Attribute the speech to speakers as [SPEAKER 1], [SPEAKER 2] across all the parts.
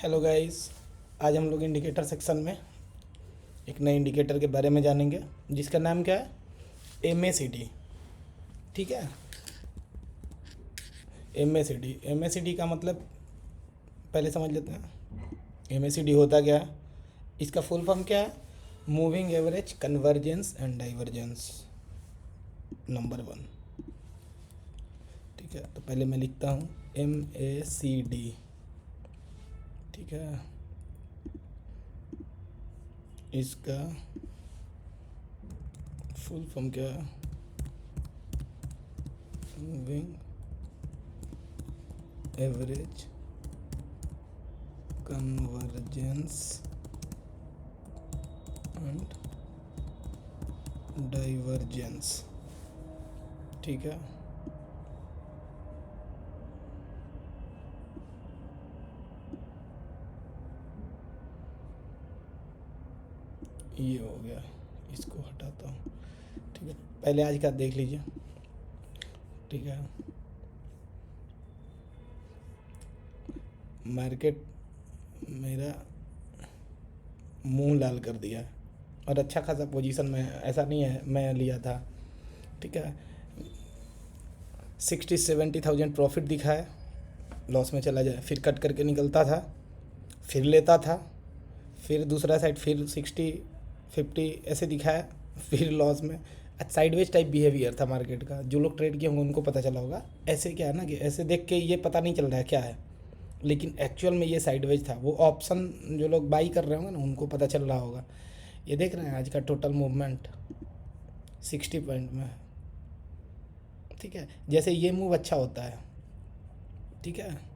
[SPEAKER 1] Hello guys. आज हम लोग इंडिकेटर सेक्शन में एक नए इंडिकेटर के बारे में जानेंगे जिसका नाम क्या है, एम ए सी डी। ठीक है। एम ए सी डी का मतलब पहले समझ लेते हैं। एम ए सी डी होता क्या है, इसका फुल फॉर्म क्या है, moving average convergence and divergence number one. ठीक है, तो पहले मैं लिखता हूँ एम ए सी डी। ठीक है, इसका फुल फॉर्म क्या है, moving average convergence and divergence. ठीक है, ये हो गया, इसको हटाता हूँ। ठीक है, पहले आज का देख लीजिए। ठीक है, मार्केट मेरा मुंह लाल कर दिया है और अच्छा खासा पोजीशन में, ऐसा नहीं है मैं लिया था। ठीक है, 60-70 थाउजेंड प्रॉफिट दिखा है, लॉस में चला जाए, फिर कट करके निकलता था, फिर लेता था, फिर दूसरा साइड फिर 60-50 ऐसे दिखाया, फिर लॉस में। साइडवेज टाइप बिहेवियर था मार्केट का। जो लोग ट्रेड किए होंगे उनको पता चला होगा। ऐसे क्या है ना कि ऐसे देख के ये पता नहीं चल रहा है क्या है, लेकिन एक्चुअल में ये साइडवेज था। वो ऑप्शन जो लोग बाई कर रहे होंगे ना उनको पता चल रहा होगा। ये देख रहे हैं आज का टोटल मूवमेंट 60 पॉइंट में है। ठीक है, जैसे ये मूव अच्छा होता है, ठीक है,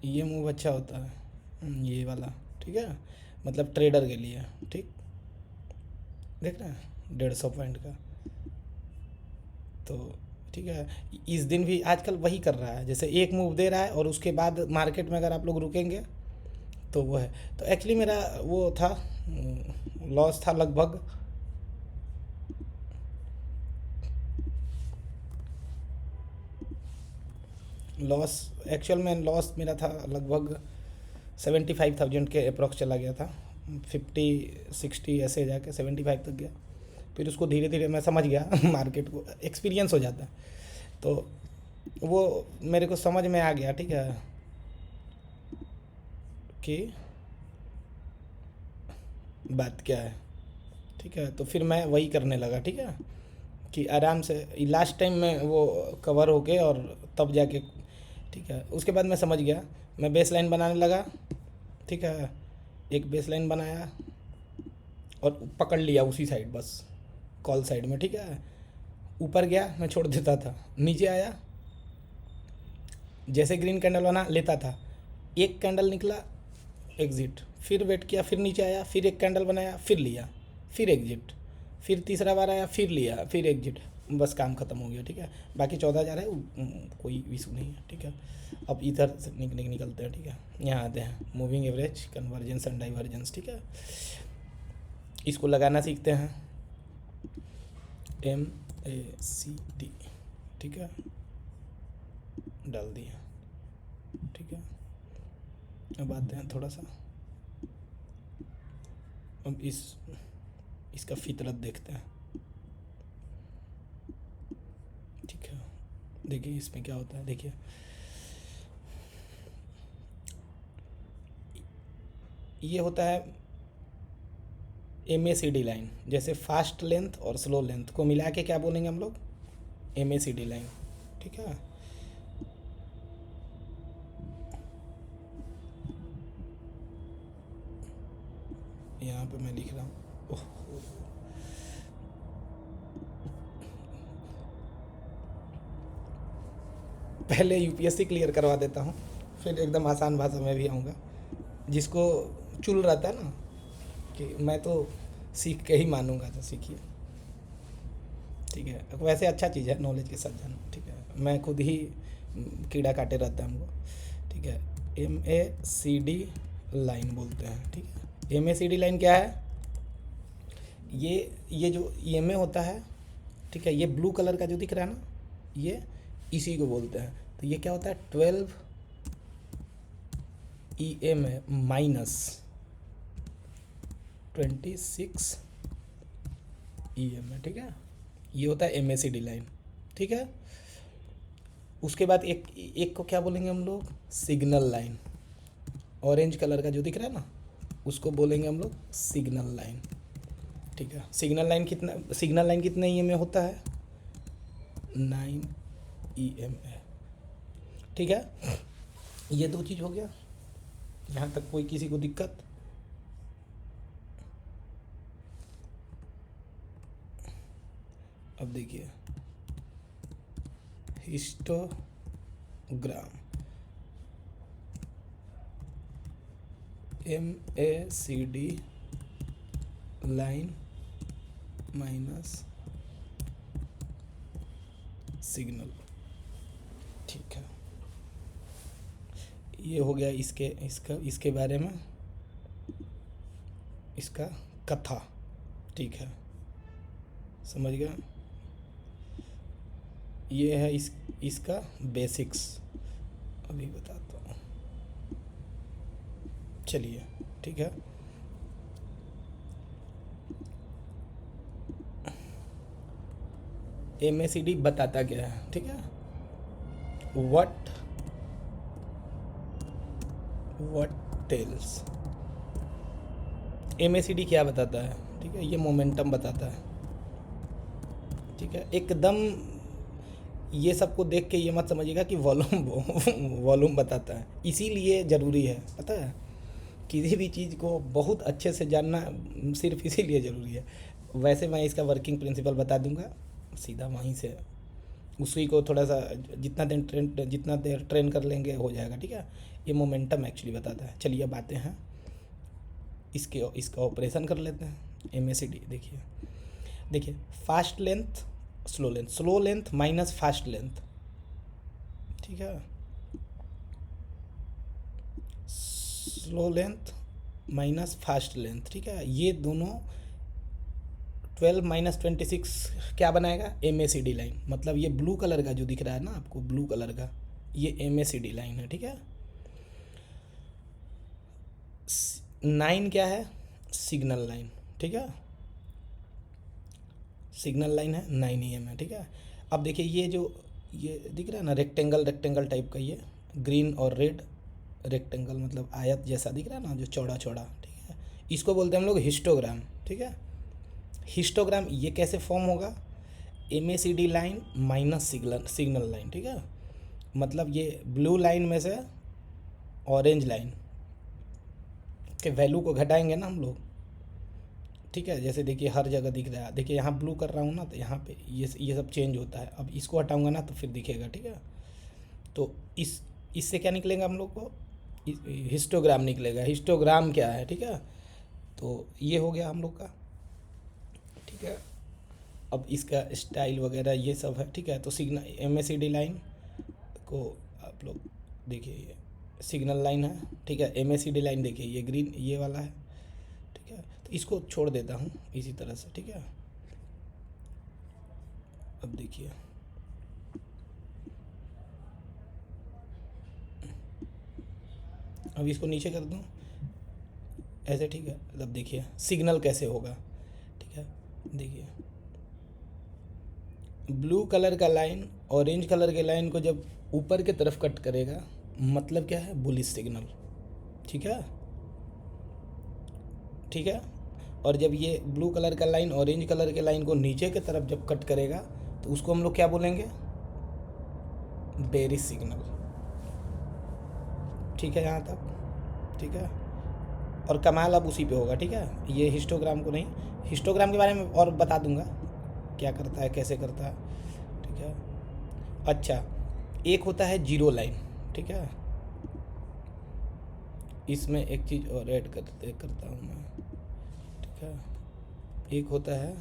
[SPEAKER 1] ये मूव अच्छा होता है, ये वाला। ठीक है, मतलब ट्रेडर के लिए। ठीक, देख रहे हैं 150 पॉइंट का। तो ठीक है, इस दिन भी आजकल वही कर रहा है, जैसे एक मूव दे रहा है और उसके बाद मार्केट में अगर आप लोग रुकेंगे तो वो है। तो एक्चुअली मेरा वो था, लॉस था लगभग लॉस एक्चुअल में लॉस मेरा था लगभग 75,000 के अप्रॉक्स चला गया था। 50-60 ऐसे जाके 75 तक गया। फिर उसको धीरे धीरे मैं समझ गया मार्केट को एक्सपीरियंस हो जाता है, तो वो मेरे को समझ में आ गया। ठीक है, कि बात क्या है। ठीक है, तो फिर मैं वही करने लगा। ठीक है, कि आराम से लास्ट टाइम में वो कवर होके और तब जाके। ठीक है, उसके बाद मैं समझ गया, मैं बेस लाइन बनाने लगा। ठीक है, एक बेस लाइन बनाया और पकड़ लिया उसी साइड, बस कॉल साइड में। ठीक है, ऊपर गया मैं छोड़ देता था, नीचे आया जैसे ग्रीन कैंडल बना लेता था, एक कैंडल निकला एग्जिट, फिर वेट किया, फिर नीचे आया, फिर एक कैंडल बनाया, फिर लिया, फिर एग्जिट, फिर तीसरा बार आया, फिर लिया, फिर एग्जिट, बस काम खत्म हो गया। ठीक है, बाकी 14,000 है, कोई इशू नहीं है। ठीक है, अब इधर से निकलते हैं। ठीक है, यहाँ आते हैं moving average convergence and divergence. ठीक है, इसको लगाना सीखते हैं, एम ए सी डी। ठीक है, डाल दिया। ठीक है, अब आते हैं थोड़ा सा, अब इसका फितरत देखते हैं। ठीक है, देखिए इसमें क्या होता है। देखिए ये होता है M A C D line, जैसे फास्ट लेंथ और स्लो लेंथ को मिला के क्या बोलेंगे हम लोग, M A C D line. ठीक है, यहाँ पे मैं लिख रहा हूँ। ओह, पहले यूपीएससी क्लियर करवा देता हूँ, फिर एकदम आसान भाषा में भी आऊँगा। जिसको चुल रहता है ना कि मैं तो सीख के ही मानूंगा, तो सीखिए। ठीक है, वैसे अच्छा चीज़ है नॉलेज के साथ जाना। ठीक है, मैं खुद ही कीड़ा काटे रहता है हमको। ठीक है, M A C D line बोलते हैं। ठीक है, M A C D line क्या है, ये जो ई एम ए होता है। ठीक है, ये ब्लू कलर का जो दिख रहा है ना, ये इसी को बोलते हैं। तो ये क्या होता है 12 EM है माइनस 26 EM है, ठीक है। ये होता है MACD लाइन, ठीक है। उसके बाद एक को क्या बोलेंगे हम लोग, सिग्नल लाइन। ऑरेंज कलर का जो दिख रहा है ना, उसको बोलेंगे हम लोग सिग्नल लाइन, ठीक है। सिग्नल लाइन कितना EM में होता है 9 EM है, ठीक है। ये दो चीज़ हो गया। यहाँ तक कोई किसी को दिक्कत? अब देखिए histogram MACD line minus signal, ठीक है। ये हो गया इसके बारे में इसका कथा, ठीक है, समझ गया। ये है इसका बेसिक्स, अभी बताता हूँ, चलिए, ठीक है। MACD बताता क्या है, ठीक है। व्हाट टेल्स, MACD क्या बताता है, ठीक है। ये मोमेंटम बताता है, ठीक है। एकदम ये सबको देख के ये मत समझिएगा कि वॉल्यूम बताता है, इसीलिए ज़रूरी है, पता है। किसी भी चीज़ को बहुत अच्छे से जानना सिर्फ इसीलिए ज़रूरी है। वैसे मैं इसका वर्किंग प्रिंसिपल बता दूंगा सीधा वहीं से, उसी को थोड़ा सा जितना देर ट्रेन कर लेंगे हो जाएगा, ठीक है। ये मोमेंटम एक्चुअली बताता है। चलिए अब आते हैं इसका ऑपरेशन कर लेते हैं। MACD देखिए fast length slow length minus fast length, ठीक है। Slow length minus fast length, ठीक है। ये दोनों 12 माइनस 26 क्या बनाएगा MACD लाइन। मतलब ये ब्लू कलर का जो दिख रहा है ना आपको, ब्लू कलर का, ये MACD लाइन है, ठीक है। 9 क्या है सिग्नल लाइन, ठीक है। सिग्नल लाइन है 9 EM है, ठीक है। अब देखिए ये दिख रहा है ना रेक्टेंगल टाइप का, ये ग्रीन और रेड रेक्टेंगल मतलब आयत जैसा दिख रहा है ना, जो चौड़ा, ठीक है। इसको बोलते हैं हम लोग हिस्टोग्राम, ठीक है। हिस्टोग्राम ये कैसे फॉर्म होगा, MACD line minus signal line, ठीक है। मतलब ये ब्लू लाइन में से ऑरेंज लाइन के वैल्यू को घटाएंगे ना हम लोग, ठीक है। जैसे देखिए हर जगह दिख रहा है, देखिए यहाँ ब्लू कर रहा हूँ ना, तो यहाँ पे ये सब चेंज होता है। अब इसको हटाऊंगा ना तो फिर दिखेगा, ठीक है। तो इससे क्या निकलेगा हम लोग को, हिस्टोग्राम निकलेगा। हिस्टोग्राम क्या है, ठीक है। तो ये हो गया हम लोग का, ठीक है। अब इसका स्टाइल वगैरह ये सब है, ठीक है। तो सिग्नल MACD लाइन को आप लोग देखिए, ये सिग्नल लाइन है, ठीक है। MACD लाइन देखिए ये ग्रीन ये वाला है, ठीक है। तो इसको छोड़ देता हूँ इसी तरह से, ठीक है। अब देखिए अब इसको नीचे कर दूँ ऐसे, ठीक है। अब देखिए सिग्नल कैसे होगा, ठीक है। देखिए ब्लू कलर का लाइन ऑरेंज कलर के लाइन को जब ऊपर के तरफ कट करेगा, मतलब क्या है बुलिश सिग्नल, ठीक है, ठीक है। और जब ये ब्लू कलर का लाइन ऑरेंज कलर के लाइन को नीचे की तरफ जब कट करेगा, तो उसको हम लोग क्या बोलेंगे बेरिश सिग्नल, ठीक है यहाँ तक, ठीक है। और कमाल अब उसी पे होगा, ठीक है। ये हिस्टोग्राम को नहीं, हिस्टोग्राम के बारे में और बता दूंगा क्या करता है कैसे करता है, ठीक है। अच्छा एक होता है जीरो लाइन, ठीक है। इसमें एक चीज़ और ऐड करता हूँ मैं, ठीक है। एक होता है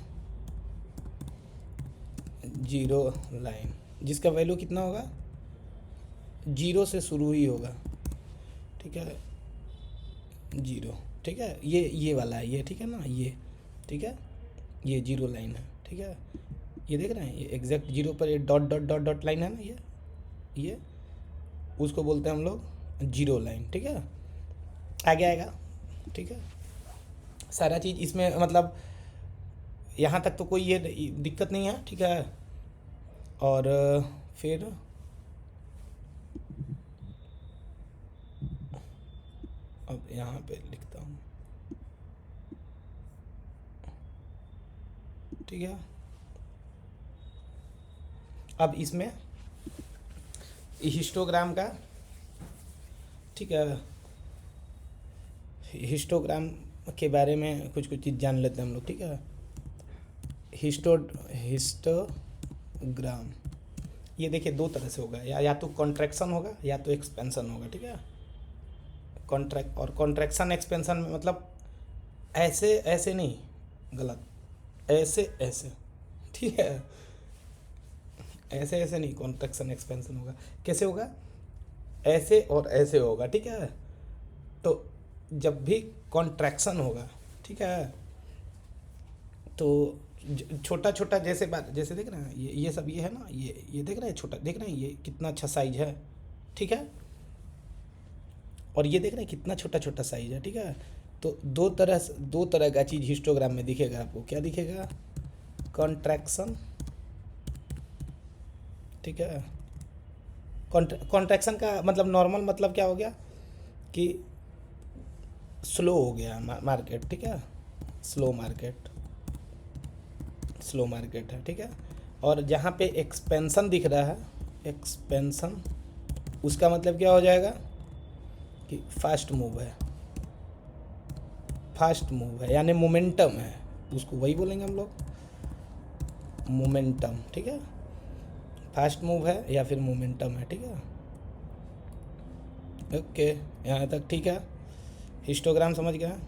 [SPEAKER 1] जीरो लाइन जिसका वैल्यू कितना होगा, जीरो से शुरू ही होगा, ठीक है। जीरो, ठीक है। ये वाला है ये, ठीक है ना, ये ठीक है, ये जीरो लाइन है, ठीक है। ये देख रहे हैं ये एग्जैक्ट जीरो पर ये dot dot dot dot line है ना, ये ये उसको बोलते हैं हम लोग जीरो लाइन, ठीक है। आगे आएगा, ठीक है। सारा चीज़ इसमें मतलब यहाँ तक तो कोई ये दिक्कत नहीं है, ठीक है। और फिर अब यहाँ पे लिखता हूँ, ठीक है। अब इसमें हिस्टोग्राम का, ठीक है, हिस्टोग्राम के बारे में कुछ कुछ चीज़ जान लेते हैं हम लोग, ठीक है। हिस्टोग्राम ये देखिए दो तरह से होगा, या तो कॉन्ट्रैक्शन होगा या तो एक्सपेंशन होगा, ठीक है। कॉन्ट्रैक्शन एक्सपेंशन में मतलब ऐसे ऐसे नहीं, गलत, ऐसे ऐसे, ठीक है। ऐसे ऐसे नहीं, कॉन्ट्रैक्शन एक्सपेंशन होगा। कैसे होगा? ऐसे और ऐसे होगा, ठीक है। तो जब भी कॉन्ट्रैक्शन होगा, ठीक है, तो छोटा छोटा जैसे बात, जैसे देख रहे हैं ये सब, ये है ना, ये देख रहे हैं, छोटा देख रहे हैं, ये कितना अच्छा साइज है, ठीक है। और ये देख रहे हैं कितना छोटा छोटा साइज है, ठीक है। तो दो तरह का चीज़ हिस्टोग्राम में दिखेगा आपको। क्या दिखेगा? कॉन्ट्रैक्शन, ठीक है। कॉन्ट्रैक्शन का मतलब नॉर्मल मतलब क्या हो गया कि स्लो हो गया मार्केट, ठीक है। स्लो मार्केट है, ठीक है। और जहाँ पे एक्सपेंशन दिख रहा है, एक्सपेंशन, उसका मतलब क्या हो जाएगा कि फास्ट मूव है, यानी मोमेंटम है, उसको वही बोलेंगे हम लोग, मोमेंटम, ठीक है। फास्ट मूव है या फिर मोमेंटम है, ठीक है। ओके, यहाँ तक ठीक है। हिस्टोग्राम समझ गया,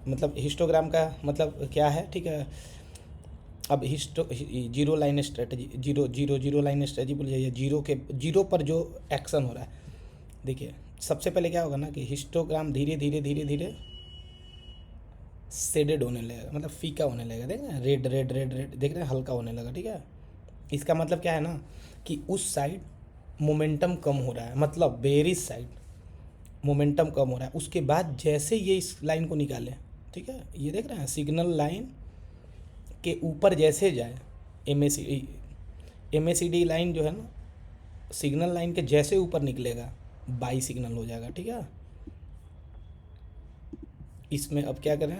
[SPEAKER 1] मतलब हिस्टोग्राम का मतलब क्या है, ठीक है। अब zero line strategy, zero line strategy बोल जाइए, जीरो पर जो एक्शन हो रहा है। देखिए सबसे पहले क्या होगा ना कि हिस्टोग्राम धीरे धीरे शेडेड होने लगेगा, मतलब फीका होने लगेगा, देख रहे हैं, रेड देख रहे हैं, हल्का होने लगा, ठीक है। इसका मतलब क्या है ना कि उस साइड मोमेंटम कम हो रहा है, मतलब बेरिश साइड मोमेंटम कम हो रहा है। उसके बाद जैसे ये इस लाइन को निकाले, ठीक है, ये देख रहे हैं सिग्नल लाइन के ऊपर जैसे जाए, M A C D line जो है ना, सिग्नल लाइन के जैसे ऊपर निकलेगा बाई सिग्नल हो जाएगा, ठीक है। इसमें अब क्या करें,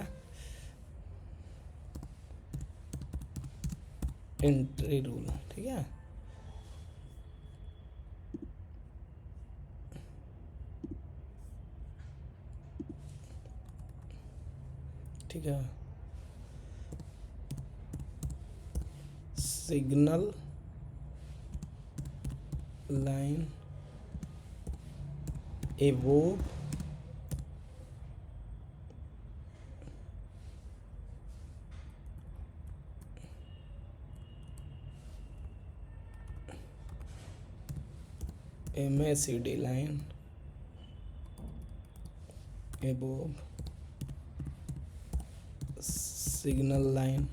[SPEAKER 1] एंट्री रूल, ठीक है। ठीक है, signal line above MACD line above signal line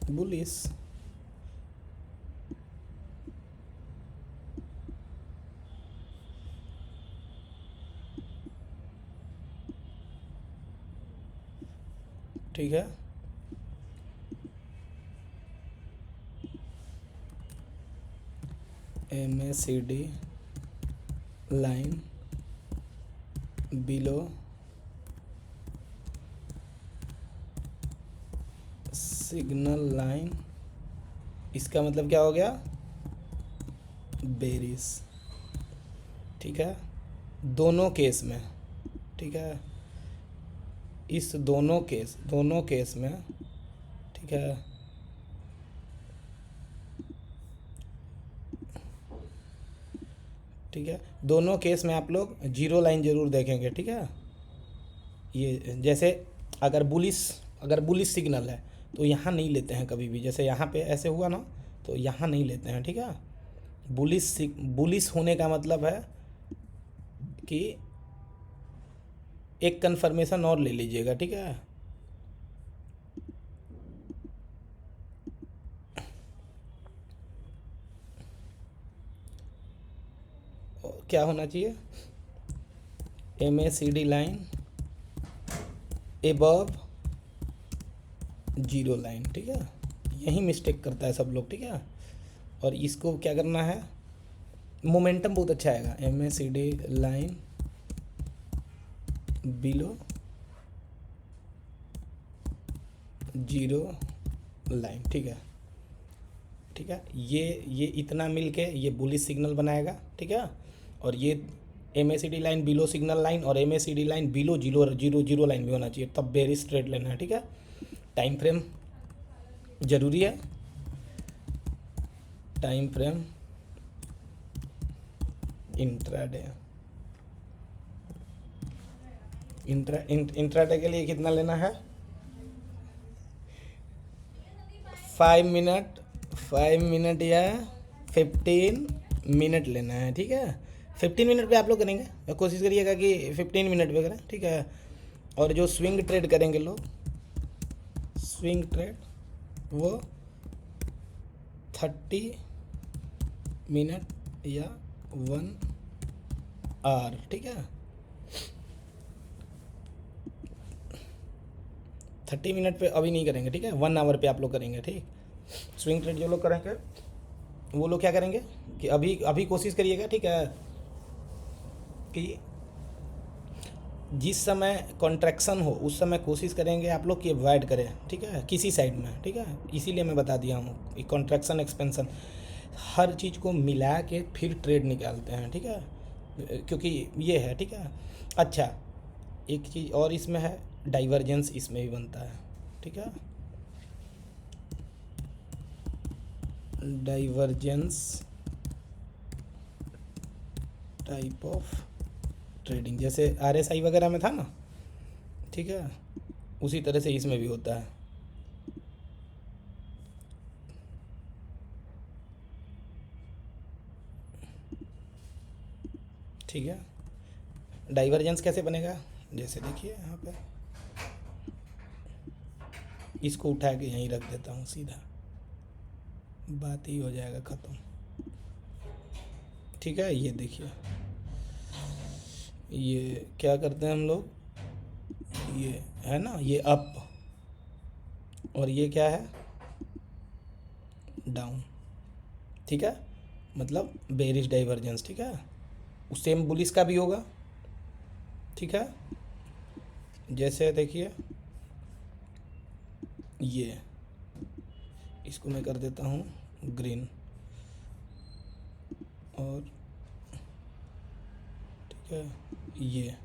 [SPEAKER 1] bullish, ठीक है। MACD line below signal line, इसका मतलब क्या हो गया, बेरिश, ठीक है। दोनों केस में, ठीक है, इस दोनों केस में, ठीक है। ठीक है, दोनों केस में आप लोग जीरो लाइन ज़रूर देखेंगे, ठीक है। ये जैसे अगर बुलिश सिग्नल है तो यहाँ नहीं लेते हैं कभी भी, जैसे यहाँ पे ऐसे हुआ ना, तो यहाँ नहीं लेते हैं, ठीक है। बुलिश होने का मतलब है कि एक कन्फर्मेशन और ले लीजिएगा, ठीक है। क्या होना चाहिए, MACD लाइन एबव 0 लाइन, ठीक है। यही मिस्टेक करता है सब लोग, ठीक है। और इसको क्या करना है, मोमेंटम बहुत अच्छा आएगा, MACD लाइन बिलो 0 लाइन, ठीक है, ठीक है। ये इतना मिल के ये बुलिश सिग्नल बनाएगा, ठीक है। और ये MACD line below signal line और MACD लाइन बिलो 0 लाइन भी होना चाहिए, तब बेरिश ट्रेड लेना है, ठीक है। टाइम फ्रेम ज़रूरी है, टाइम फ्रेम इंट्राडे, इंट्राडे के लिए कितना लेना है, 5 मिनट या 15 मिनट लेना है, ठीक है। 15 मिनट पे आप लोग करेंगे, कोशिश करिएगा कि 15 मिनट पे करें, ठीक है। और जो स्विंग ट्रेड करेंगे लोग, स्विंग ट्रेड वो 30 मिनट या 1 आवर, ठीक है। 30 मिनट पे अभी नहीं करेंगे, ठीक है। 1 आवर पे आप लोग करेंगे, ठीक। स्विंग ट्रेड जो लोग करेंगे वो लोग क्या करेंगे कि अभी कोशिश करिएगा, ठीक है, कि जिस समय कॉन्ट्रैक्शन हो उस समय कोशिश करेंगे आप लोग कि अवॉइड करें, ठीक है, किसी साइड में, ठीक है। इसीलिए मैं बता दिया हूँ कॉन्ट्रैक्शन एक्सपेंशन हर चीज़ को मिला के फिर ट्रेड निकालते हैं, ठीक है, क्योंकि ये है, ठीक है। अच्छा, एक चीज़ और इसमें है, डाइवर्जेंस इसमें भी बनता है, ठीक है। डाइवर्जेंस टाइप ऑफ ट्रेडिंग, जैसे RSI वगैरह में था ना, ठीक है, उसी तरह से इसमें भी होता है, ठीक है। डाइवर्जेंस कैसे बनेगा, जैसे देखिए यहाँ पे, इसको उठा के यहीं रख देता हूँ, सीधा बात ही हो जाएगा ख़त्म, ठीक है। ये देखिए, ये क्या करते हैं हम लोग, ये है ना, ये अप और ये क्या है, डाउन, ठीक है, मतलब बेरिश डाइवर्जेंस, ठीक है। सेम बुलिश का भी होगा, ठीक है। जैसे देखिए ये, इसको मैं कर देता हूँ ग्रीन, और ठीक है ये,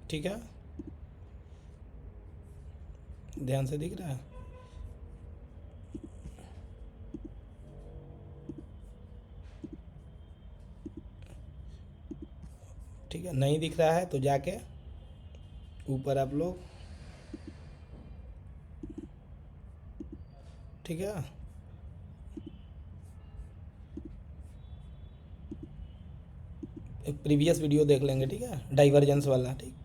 [SPEAKER 1] ठीक है, ध्यान से दिख रहा है, ठीक है। नहीं दिख रहा है तो जाके ऊपर आप लोग, ठीक है, एक प्रीवियस वीडियो देख लेंगे, ठीक है, डाइवर्जेंस वाला, ठीक,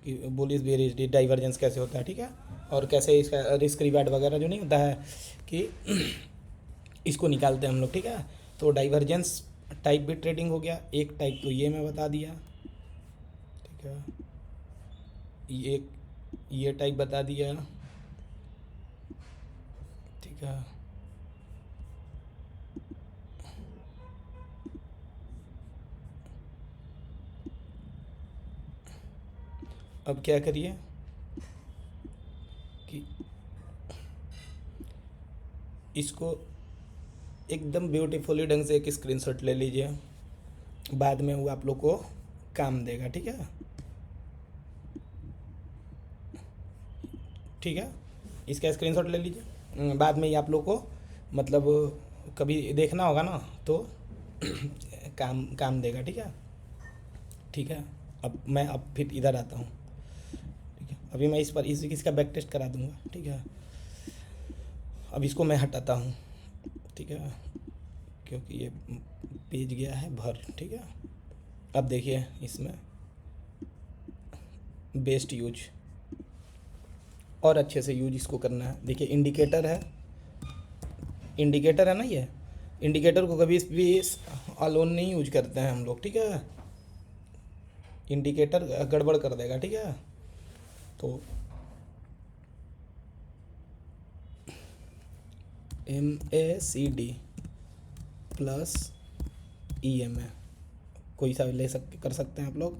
[SPEAKER 1] कि बुलिश बेरिश डाइवर्जेंस कैसे होता है, ठीक है। और कैसे इसका रिस्क रिवार्ड वगैरह जो नहीं होता है कि इसको निकालते हैं हम लोग, ठीक है। तो डाइवर्जेंस टाइप भी ट्रेडिंग हो गया, एक टाइप तो ये मैं बता दिया, ठीक है, ये टाइप बता दिया, ठीक है। अब क्या करिए कि इसको एकदम ब्यूटीफुली ढंग से एक स्क्रीनशॉट ले लीजिए, बाद में वो आप लोग को काम देगा, ठीक है, ठीक है। इसका स्क्रीनशॉट ले लीजिए, बाद में ये आप लोग को मतलब कभी देखना होगा ना तो काम देगा, ठीक है, ठीक है। अब मैं फिर इधर आता हूँ, ठीक है। अभी मैं इस पर इसका बैक टेस्ट करा दूँगा, ठीक है। अब इसको मैं हटाता हूँ, ठीक है, क्योंकि ये पेज गया है भर, ठीक है। अब देखिए इसमें बेस्ट यूज और अच्छे से यूज इसको करना है। देखिए इंडिकेटर है ना ये, इंडिकेटर को कभी भी अलोन नहीं यूज करते हैं हम लोग, ठीक है, इंडिकेटर गड़बड़ कर देगा, ठीक है। तो MACD प्लस EMA कोई सा कर सकते हैं आप लोग,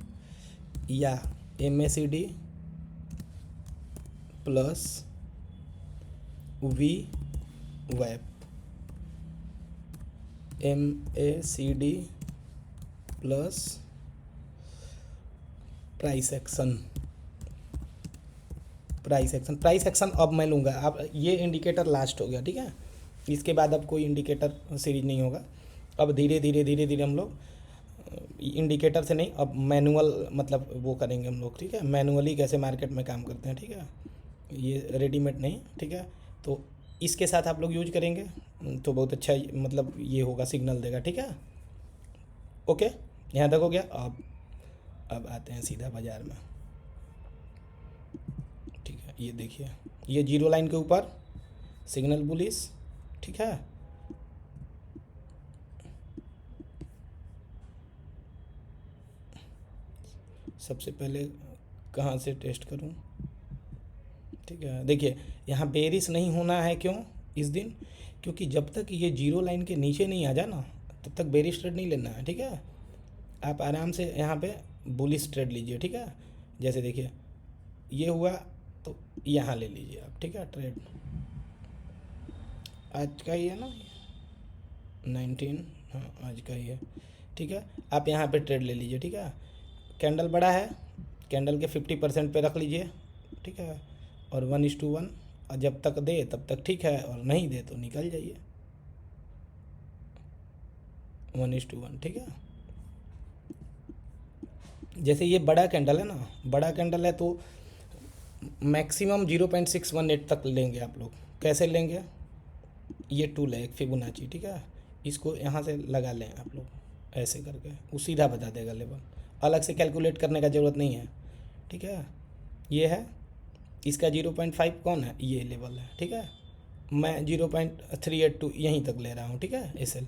[SPEAKER 1] या MACD plus VWAP, MACD plus price action अब मैं लूँगा। अब ये इंडिकेटर लास्ट हो गया, ठीक है, इसके बाद अब कोई इंडिकेटर सीरीज नहीं होगा। अब धीरे धीरे हम लोग इंडिकेटर से नहीं, अब मैनुअल मतलब वो करेंगे हम लोग, ठीक है, मैनुअली कैसे मार्केट में काम करते हैं, ठीक है, ये रेडीमेड नहीं, ठीक है। तो इसके साथ आप लोग यूज करेंगे तो बहुत अच्छा मतलब ये होगा, सिग्नल देगा, ठीक है। ओके, यहाँ तक हो गया। अब आते हैं सीधा बाज़ार में, ठीक है। ये देखिए, ये जीरो लाइन के ऊपर सिग्नल बुलिश, ठीक है। सबसे पहले कहाँ से टेस्ट करूँ, ठीक है। देखिए यहाँ बेरिश नहीं होना है, क्यों इस दिन, क्योंकि जब तक ये जीरो लाइन के नीचे नहीं आ जाए ना तब तक बेरिश ट्रेड नहीं लेना है, ठीक है। आप आराम से यहाँ पे बुलिश ट्रेड लीजिए, ठीक है। जैसे देखिए ये हुआ तो यहाँ ले लीजिए आप, ठीक है। ट्रेड आज का ही है ना, 19, हाँ आज का ही है, ठीक है। आप यहाँ पे ट्रेड ले लीजिए, ठीक है। कैंडल बड़ा है, कैंडल के 50% पे रख लीजिए, ठीक है। और 1:1, और जब तक दे तब तक ठीक है, और नहीं दे तो निकल जाइए, 1:1, ठीक है। जैसे ये बड़ा कैंडल है ना, बड़ा कैंडल है तो मैक्सिमम 0.618 तक लेंगे आप लोग। कैसे लेंगे, ये टूल है एक फिबोनाची, ठीक है, इसको यहाँ से लगा लें आप लोग ऐसे करके, वो सीधा बता देगा लेवल, अलग से कैलकुलेट करने का ज़रूरत नहीं है, ठीक है। ये है, इसका 0.5 कौन है, ये लेवल है, ठीक है। मैं 0.382 यहीं तक ले रहा हूँ, ठीक है। SL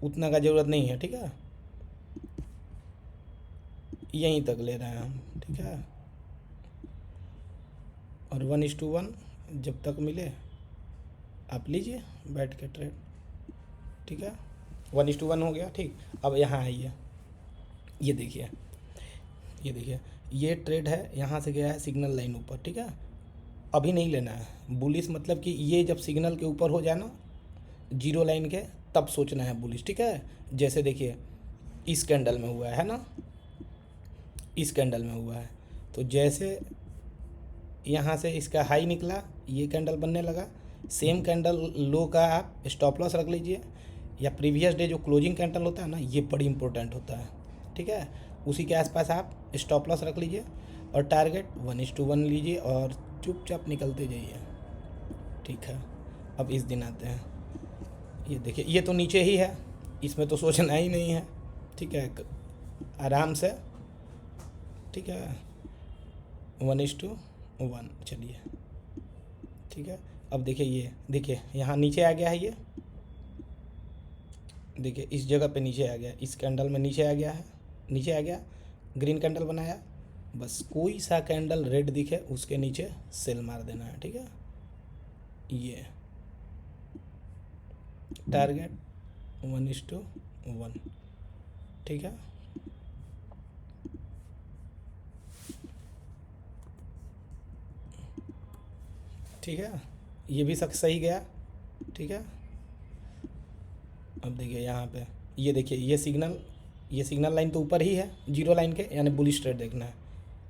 [SPEAKER 1] उतना का ज़रूरत नहीं है, ठीक है, यहीं तक ले रहे हैं हम, ठीक है। और 1:1 जब तक मिले आप लीजिए बैठ के ट्रेड, ठीक है। 1:1 हो गया, ठीक। अब यहाँ आइए, ये देखिए, ये देखिए, ये ट्रेड है, यहाँ से गया है सिग्नल लाइन ऊपर, ठीक है। अभी नहीं लेना है बुलिश, मतलब कि ये जब सिग्नल के ऊपर हो जाए ना जीरो लाइन के, तब सोचना है बुलिश, ठीक है। जैसे देखिए इस कैंडल में हुआ है ना, इस कैंडल में हुआ है, तो जैसे यहाँ से इसका हाई निकला, ये कैंडल बनने लगा, सेम कैंडल लो का आप स्टॉप लॉस रख लीजिए, या प्रीवियस डे जो क्लोजिंग कैंडल होता है ना, ये बड़ी इंपॉर्टेंट होता है, ठीक है। उसी के आसपास आप स्टॉप लॉस रख लीजिए, और टारगेट 1:1 लीजिए, और चुपचाप निकलते जाइए, ठीक है। अब इस दिन आते हैं, ये देखिए, ये तो नीचे ही है, इसमें तो सोचना ही नहीं है, ठीक है, आराम से, ठीक है, 1:1 चलिए, ठीक है। अब देखिए, ये देखिए यहाँ नीचे आ गया है, ये देखिए इस जगह पे नीचे आ गया, इस कैंडल में नीचे आ गया है, नीचे आ गया, ग्रीन कैंडल बनाया, बस कोई सा कैंडल रेड दिखे उसके नीचे सेल मार देना है, ठीक है। ये टारगेट 1:1, ठीक है। ठीक है, ये भी सही गया, ठीक है। अब देखिए यहाँ पे, ये देखिए, ये सिग्नल लाइन तो ऊपर ही है जीरो लाइन के, यानी बुलिश ट्रेड देखना है।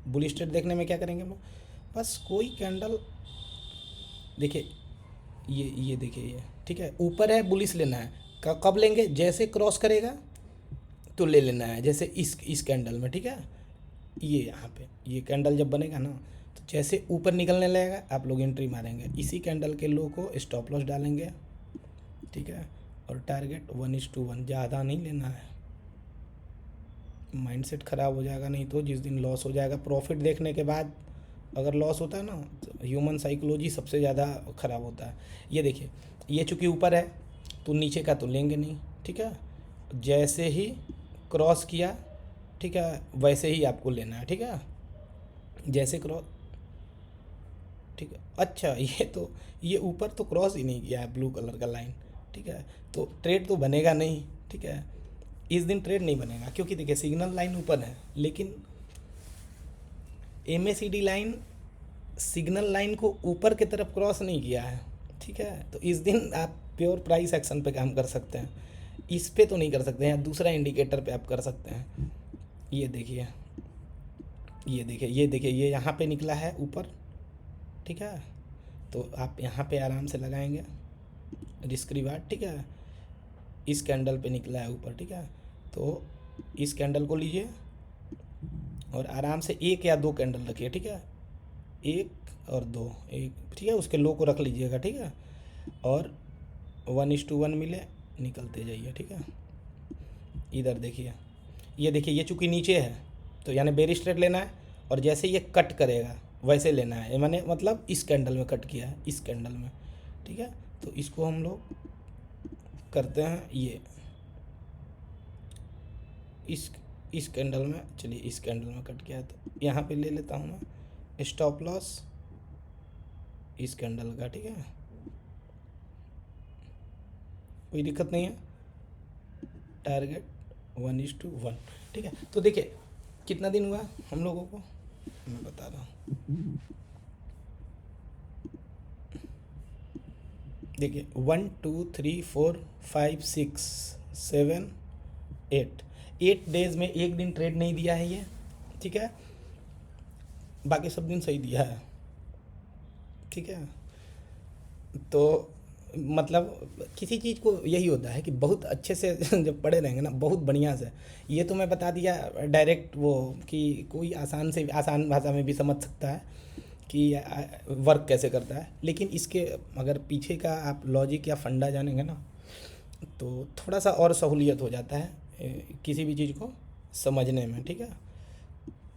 [SPEAKER 1] बुलिश ट्रेड देखने में क्या करेंगे हम लोग, बस कोई कैंडल देखिए, ये देखिए, ये ठीक है, ऊपर है, बुलिश लेना है। कब लेंगे, जैसे क्रॉस करेगा तो ले लेना है, जैसे इस कैंडल में, ठीक है। ये यहाँ पे ये कैंडल जब बनेगा ना, तो जैसे ऊपर निकलने लगेगा आप लोग एंट्री मारेंगे, इसी कैंडल के लो को स्टॉप लॉस डालेंगे, ठीक है। और टारगेट 1:1, ज़्यादा नहीं लेना है, माइंडसेट ख़राब हो जाएगा, नहीं तो जिस दिन लॉस हो जाएगा प्रॉफिट देखने के बाद, अगर लॉस होता है ना तो ह्यूमन साइकोलॉजी सबसे ज़्यादा ख़राब होता है। ये देखिए, ये चूँकि ऊपर है तो नीचे का तो लेंगे नहीं, ठीक है। जैसे ही क्रॉस किया, ठीक है, वैसे ही आपको लेना है, ठीक है। जैसे क्रॉस, ठीक है। अच्छा, ये तो ये ऊपर तो क्रॉस ही नहीं किया है ब्लू कलर का लाइन, ठीक है। तो ट्रेड तो बनेगा नहीं, ठीक है। इस दिन ट्रेड नहीं बनेगा क्योंकि देखिए सिग्नल लाइन ऊपर है, लेकिन MACD लाइन सिग्नल लाइन को ऊपर की तरफ क्रॉस नहीं किया है, ठीक है। तो इस दिन आप प्योर प्राइस एक्शन पे काम कर सकते हैं, इस पे तो नहीं कर सकते हैं। दूसरा इंडिकेटर पे आप कर सकते हैं। ये देखिए, ये देखिए, ये देखिए, ये यहाँ पे निकला है ऊपर, ठीक है। तो आप यहाँ पे आराम से लगाएंगे रिस्क रिवार्ड, ठीक है। इस कैंडल पे निकला है ऊपर, ठीक है। तो इस कैंडल को लीजिए और आराम से 1 या 2 कैंडल रखिए, ठीक है। 1 और 2, एक, ठीक है। उसके लो को रख लीजिएगा, ठीक है। और 1:1 मिले, निकलते जाइए, ठीक है। इधर देखिए, ये देखिए, ये चूँकि नीचे है तो यानी बेरिश ट्रेड लेना है, और जैसे ये कट करेगा वैसे लेना है। मैंने मतलब इस कैंडल में कट किया है, इस कैंडल में, ठीक है। तो इसको हम लोग करते हैं ये इस कैंडल में, चलिए इस कैंडल में कट किया है तो यहाँ पे ले लेता हूँ मैं स्टॉप लॉस इस कैंडल का, ठीक है। कोई दिक्कत नहीं है। टारगेट 1:1, ठीक है। तो देखिए कितना दिन हुआ हम लोगों को, मैं बता रहा हूँ। देखिए 1 2 3 4 5 6 7 8 डेज में एक दिन ट्रेड नहीं दिया है ये, ठीक है। बाकी सब दिन सही दिया है, ठीक है। तो मतलब किसी चीज़ को यही होता है कि बहुत अच्छे से जब पढ़े रहेंगे ना, बहुत बढ़िया से। ये तो मैं बता दिया डायरेक्ट वो कि कोई आसान से आसान भाषा में भी समझ सकता है कि वर्क कैसे करता है, लेकिन इसके अगर पीछे का आप लॉजिक या फंडा जानेंगे ना तो थोड़ा सा और सहूलियत हो जाता है किसी भी चीज़ को समझने में, ठीक है।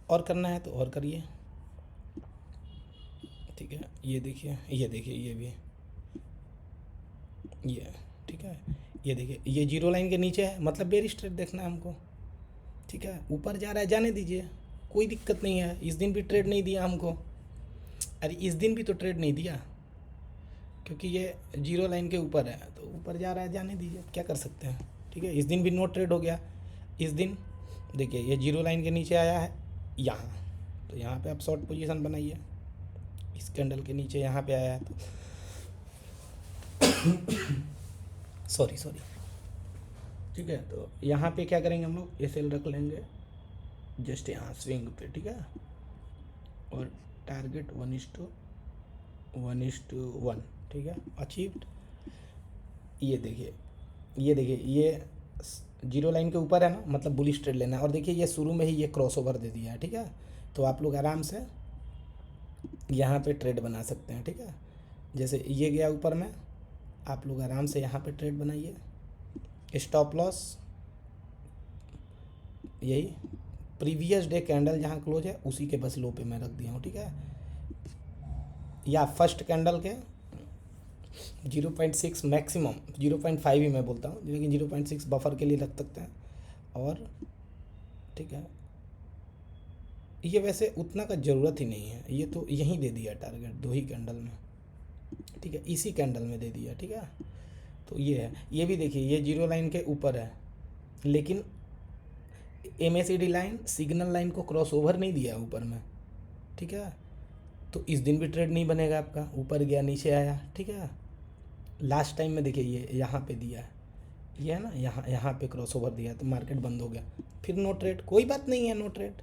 [SPEAKER 1] और करना है तो और करिए, ठीक है। ये देखिए, ये देखिए, ये भी ये, ठीक है। ये देखिए, ये जीरो लाइन के नीचे है, मतलब बेरिश ट्रेड देखना है हमको, ठीक है। ऊपर जा रहा है जाने दीजिए, कोई दिक्कत नहीं है। इस दिन भी ट्रेड नहीं दिया हमको, अरे इस दिन भी तो ट्रेड नहीं दिया क्योंकि ये जीरो लाइन के ऊपर है, तो ऊपर जा रहा है जाने दीजिए, क्या कर सकते हैं, ठीक है। इस दिन भी नो ट्रेड हो गया। इस दिन देखिए ये जीरो लाइन के नीचे आया है यहाँ, तो यहाँ पे आप शॉर्ट पोजीशन बनाइए। इस कैंडल के नीचे यहाँ पे आया है तो सॉरी, ठीक है। तो यहाँ पे क्या करेंगे हम लोग, SL रख लेंगे जस्ट यहाँ स्विंग पे, ठीक है। और टारगेट 1:1, ठीक है, अचीव्ड। ये देखिए, ये देखिए, ये जीरो लाइन के ऊपर है ना, मतलब बुलिश ट्रेड लेना है। और देखिए ये शुरू में ही ये क्रॉस ओवर दे दिया है, ठीक है। तो आप लोग आराम से यहाँ पे ट्रेड बना सकते हैं, ठीक है। जैसे ये गया ऊपर में, आप लोग आराम से यहाँ पे ट्रेड बनाइए। स्टॉप लॉस यही प्रीवियस डे कैंडल जहाँ क्लोज है उसी के बस लो पे मैं रख दिया हूँ, ठीक है। या फर्स्ट कैंडल के 0.6 मैक्सिमम 0.5 ही मैं बोलता हूँ, लेकिन 0.6 बफर के लिए रख सकते हैं। और ठीक है, ये वैसे उतना का ज़रूरत ही नहीं है, ये तो यहीं दे दिया टारगेट 2 ही कैंडल में, ठीक है, इसी कैंडल में दे दिया, ठीक है। तो ये है, ये भी देखिए ये जीरो लाइन के ऊपर है, लेकिन MACD लाइन सिग्नल लाइन को क्रॉस ओवर नहीं दिया ऊपर में, ठीक है। तो इस दिन भी ट्रेड नहीं बनेगा आपका, ऊपर गया नीचे आया, ठीक है। लास्ट टाइम में देखिए ये यहाँ पे दिया है, ये है ना, यहाँ पे क्रॉस ओवर दिया तो मार्केट बंद हो गया, फिर नो ट्रेड, कोई बात नहीं है, नो ट्रेड,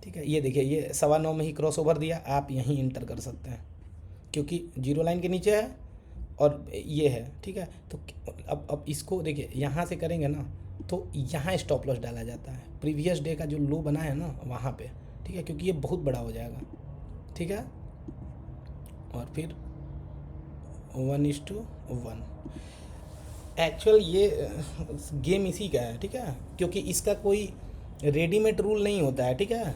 [SPEAKER 1] ठीक है। ये देखिए ये 9:15 में ही क्रॉस ओवर दिया, आप यहीं इंटर कर सकते हैं क्योंकि जीरो लाइन के नीचे है और ये है, ठीक है। तो अब इसको देखिए यहाँ से करेंगे ना तो यहाँ स्टॉप लॉस डाला जाता है, प्रीवियस डे का जो लो बना है ना वहाँ पे, ठीक है, क्योंकि ये बहुत बड़ा हो जाएगा, ठीक है। और फिर 1:1 एक्चुअल ये गेम इसी का है, ठीक है, क्योंकि इसका कोई रेडीमेड रूल नहीं होता है, ठीक है।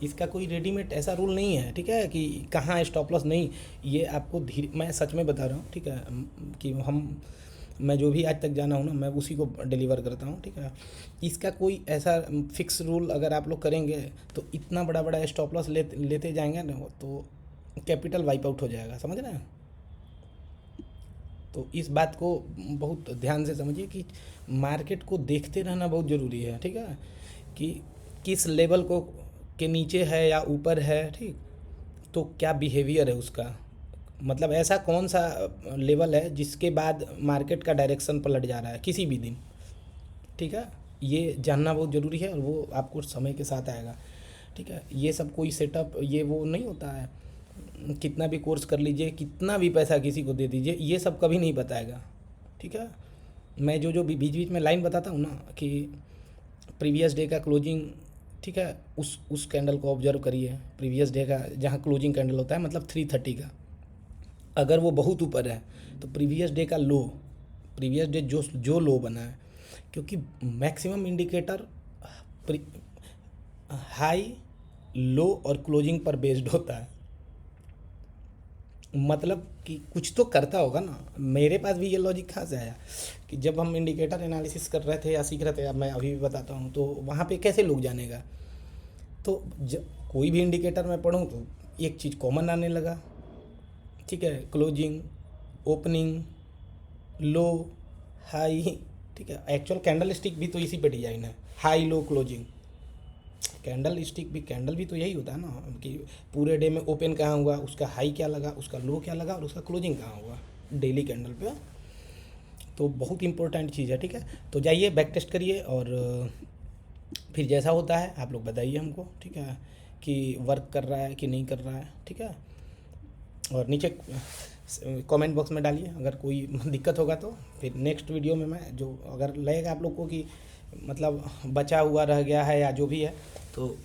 [SPEAKER 1] इसका कोई रेडीमेड ऐसा रूल नहीं है, ठीक है, कि कहाँ स्टॉप लॉस नहीं। ये आपको धीरे, मैं सच में बता रहा हूँ, ठीक है, कि मैं जो भी आज तक जाना हूँ ना, मैं उसी को डिलीवर करता हूँ, ठीक है। इसका कोई ऐसा फिक्स रूल अगर आप लोग करेंगे तो इतना बड़ा बड़ा स्टॉप लॉस लेते जाएंगे ना, तो कैपिटल वाइप आउट हो जाएगा, समझ रहे हैं। तो इस बात को बहुत ध्यान से समझिए कि मार्केट को देखते रहना बहुत ज़रूरी है, ठीक है, कि किस लेवल को के नीचे है या ऊपर है, ठीक, तो क्या बिहेवियर है उसका, मतलब ऐसा कौन सा लेवल है जिसके बाद मार्केट का डायरेक्शन पलट जा रहा है किसी भी दिन, ठीक है। ये जानना बहुत ज़रूरी है और वो आपको समय के साथ आएगा, ठीक है। ये सब कोई सेटअप ये वो नहीं होता है, कितना भी कोर्स कर लीजिए, कितना भी पैसा किसी को दे दीजिए, ये सब कभी नहीं बताएगा, ठीक है। मैं जो जो बीच बीच में लाइन बताता हूँ ना कि प्रीवियस डे का क्लोजिंग, ठीक है, उस कैंडल को ऑब्जर्व करिए, प्रीवियस डे का जहाँ क्लोजिंग कैंडल होता है, मतलब 330 का, अगर वो बहुत ऊपर है तो प्रीवियस डे का लो, प्रीवियस डे जो लो बना है, क्योंकि मैक्सिमम इंडिकेटर हाई, लो और क्लोजिंग पर बेस्ड होता है, मतलब कि कुछ तो करता होगा ना। मेरे पास भी ये लॉजिक कहाँ से आया कि जब हम इंडिकेटर एनालिसिस कर रहे थे या सीख रहे थे, अब मैं अभी भी बताता हूँ, तो वहाँ पे कैसे लोग जानेगा, तो जब कोई भी इंडिकेटर मैं पढ़ूँ तो एक चीज़ कॉमन आने लगा, ठीक है, क्लोजिंग, ओपनिंग, लो, हाई, ठीक है। एक्चुअल कैंडल स्टिक भी तो इसी पे डिजाइन है, high low closing. Candle stick भी, कैंडल भी तो यही होता है ना कि पूरे डे में ओपन कहाँ हुआ, उसका हाई क्या लगा, उसका लो क्या लगा और उसका क्लोजिंग कहाँ हुआ डेली कैंडल पे। तो बहुत इंपॉर्टेंट चीज़ है, ठीक है। तो जाइए बैक टेस्ट करिए और फिर जैसा होता है आप लोग बताइए हमको, ठीक है, कि वर्क कर रहा है कि नहीं कर रहा है, ठीक है। और नीचे कमेंट बॉक्स में डालिए अगर कोई दिक्कत होगा तो फिर नेक्स्ट वीडियो में मैं जो अगर लगेगा आप लोग को कि मतलब बचा हुआ रह गया है या जो भी है तो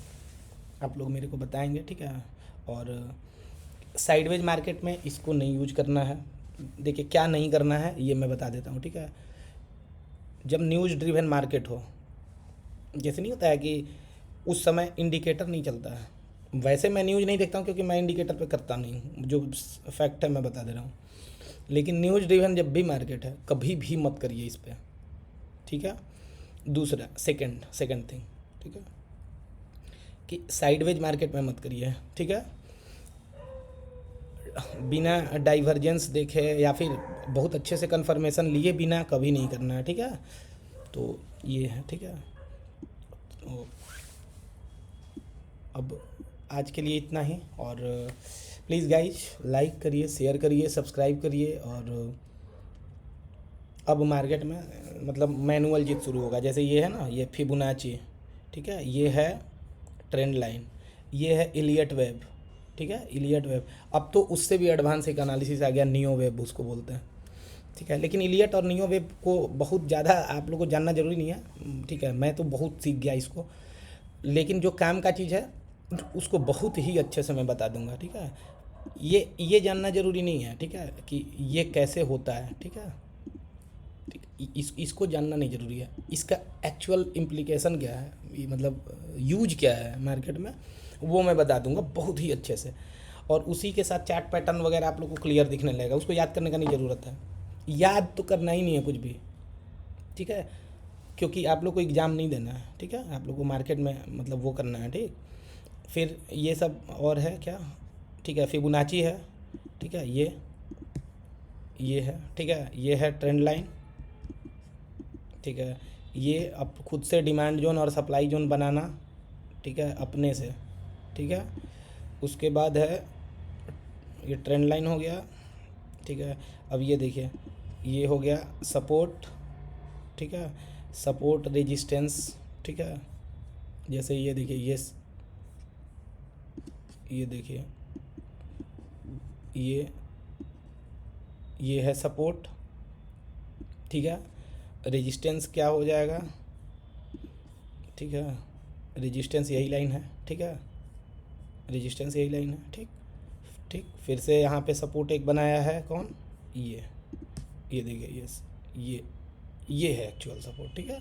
[SPEAKER 1] आप लोग मेरे को बताएंगे, ठीक है। और साइडवेज मार्केट में इसको नहीं यूज करना है। देखिए क्या नहीं करना है ये मैं बता देता हूँ, ठीक है। जब न्यूज़ ड्रिवन मार्केट हो, जैसे नहीं होता है कि उस समय इंडिकेटर नहीं चलता है, वैसे मैं न्यूज़ नहीं देखता हूँ क्योंकि मैं इंडिकेटर पे करता नहीं हूँ, जो फैक्ट है मैं बता दे रहा हूँ। लेकिन न्यूज़ ड्रिवन जब भी मार्केट है कभी भी मत करिए इस पर, ठीक है। दूसरा सेकंड थिंग, ठीक है, कि साइडवेज मार्केट में मत करिए, ठीक है। बिना डाइवर्जेंस देखे या फिर बहुत अच्छे से कंफर्मेशन लिए बिना कभी नहीं करना है, ठीक है। तो ये है, ठीक है। तो अब आज के लिए इतना ही, और प्लीज़ गाइज लाइक करिए, शेयर करिए, सब्सक्राइब करिए। और अब मार्केट में मतलब मैनुअल जित शुरू होगा, जैसे ये है ना, ये फिबोनाची, ठीक है, ये है ट्रेंड लाइन, ये है इलियट वेव, ठीक है, इलियट वेव। अब तो उससे भी एडवांस एक एनालिसिस आ गया, नियो वेव उसको बोलते हैं, ठीक है। लेकिन इलियट और नियो वेव को बहुत ज़्यादा आप लोगों को जानना जरूरी नहीं है, ठीक है। मैं तो बहुत सीख गया इसको, लेकिन जो काम का चीज़ है उसको बहुत ही अच्छे से मैं बता दूंगा, ठीक है। ये जानना ज़रूरी नहीं है, ठीक है, कि ये कैसे होता है, ठीक है। इसको जानना नहीं ज़रूरी है, इसका एक्चुअल इम्प्लीकेशन क्या है, मतलब यूज क्या है मार्केट में, वो मैं बता दूंगा बहुत ही अच्छे से। और उसी के साथ चार्ट पैटर्न वगैरह आप लोग को क्लियर दिखने लगेगा, उसको याद करने का नहीं ज़रूरत है, याद तो करना ही नहीं है कुछ भी, ठीक है, क्योंकि आप लोग को एग्ज़ाम नहीं देना है, ठीक है। आप लोग को मार्केट में मतलब वो करना है, ठीक। फिर ये सब और है क्या, ठीक है, फिबोनाची है, ठीक है, ये है, ठीक है, ये है ट्रेंड लाइन, ठीक है। ये अब खुद से डिमांड जोन और सप्लाई जोन बनाना, ठीक है, अपने से, ठीक है। उसके बाद है ये ट्रेंड लाइन हो गया, ठीक है। अब ये देखिए ये हो गया सपोर्ट, ठीक है, सपोर्ट रेजिस्टेंस, ठीक है। जैसे ये देखिए ये देखिए ये है सपोर्ट, ठीक है। रेजिस्टेंस क्या हो जाएगा, ठीक है, रेजिस्टेंस यही लाइन है, ठीक है, रेजिस्टेंस यही लाइन है, ठीक ठीक। फिर से यहाँ पे सपोर्ट एक बनाया है कौन, ये देखिए ये है एक्चुअल सपोर्ट, ठीक है।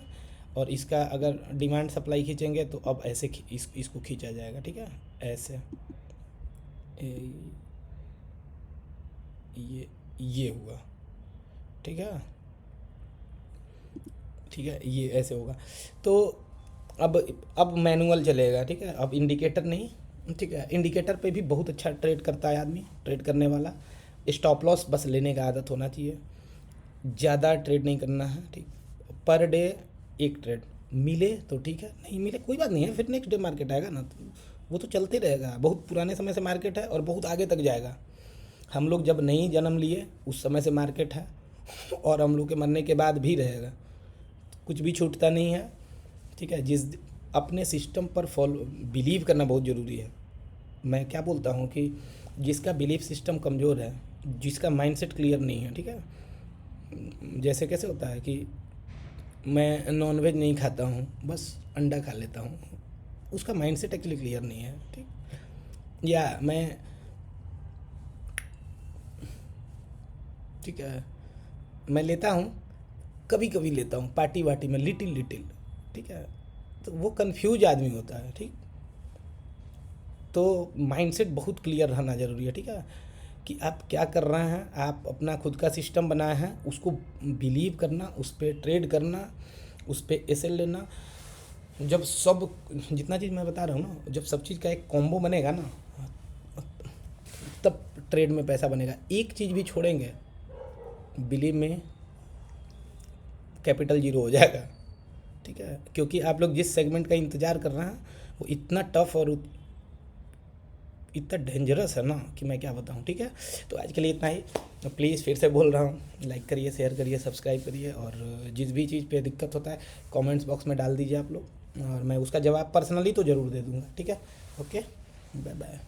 [SPEAKER 1] और इसका अगर डिमांड सप्लाई खींचेंगे तो अब ऐसे इसको खींचा जाएगा, ठीक है, ऐसे ये हुआ, ठीक है, ठीक है, ये ऐसे होगा। तो अब मैनुअल चलेगा, ठीक है, अब इंडिकेटर नहीं, ठीक है। इंडिकेटर पे भी बहुत अच्छा ट्रेड करता है आदमी, ट्रेड करने वाला। स्टॉप लॉस बस लेने का आदत होना चाहिए, ज़्यादा ट्रेड नहीं करना है, ठीक। पर डे एक ट्रेड मिले तो ठीक है, नहीं मिले कोई बात नहीं है, फिर नेक्स्ट डे मार्केट आएगा ना, तो वो तो चलते रहेगा। बहुत पुराने समय से मार्केट है और बहुत आगे तक जाएगा। हम लोग जब नहीं जन्म लिए उस समय से मार्केट है और हम लोग के मरने के बाद भी रहेगा, कुछ भी छूटता नहीं है, ठीक है। अपने सिस्टम पर फॉलो बिलीव करना बहुत ज़रूरी है। मैं क्या बोलता हूँ कि जिसका बिलीफ सिस्टम कमज़ोर है, जिसका माइंडसेट क्लियर नहीं है, ठीक है, जैसे कैसे होता है कि मैं नॉनवेज नहीं खाता हूँ, बस अंडा खा लेता हूँ, उसका माइंडसेट एक्चुअली क्लियर नहीं है, ठीक। या मैं, ठीक है, मैं लेता हूँ, कभी कभी लेता हूँ पार्टी वार्टी में, लिटिल, ठीक है, तो वो कंफ्यूज आदमी होता है, ठीक। तो माइंडसेट बहुत क्लियर रहना ज़रूरी है, ठीक है, कि आप क्या कर रहे हैं। आप अपना खुद का सिस्टम बनाए हैं, उसको बिलीव करना, उस पर ट्रेड करना, उस पर एसेल लेना। जब सब जितना चीज़ मैं बता रहा हूँ ना, जब सब चीज़ का एक कॉम्बो बनेगा ना, तब ट्रेड में पैसा बनेगा। एक चीज़ भी छोड़ेंगे, बिलीव में कैपिटल जीरो हो जाएगा, ठीक है। क्योंकि आप लोग जिस सेगमेंट का इंतज़ार कर रहे हैं वो इतना टफ और इतना डेंजरस है ना कि मैं क्या बताऊं, ठीक है। तो आज के लिए इतना ही। प्लीज़ फिर से बोल रहा हूँ, लाइक करिए, शेयर करिए, सब्सक्राइब करिए, और जिस भी चीज़ पे दिक्कत होता है कमेंट्स बॉक्स में डाल दीजिए आप लोग, और मैं उसका जवाब पर्सनली तो ज़रूर दे दूँगा, ठीक है। Okay, bye bye.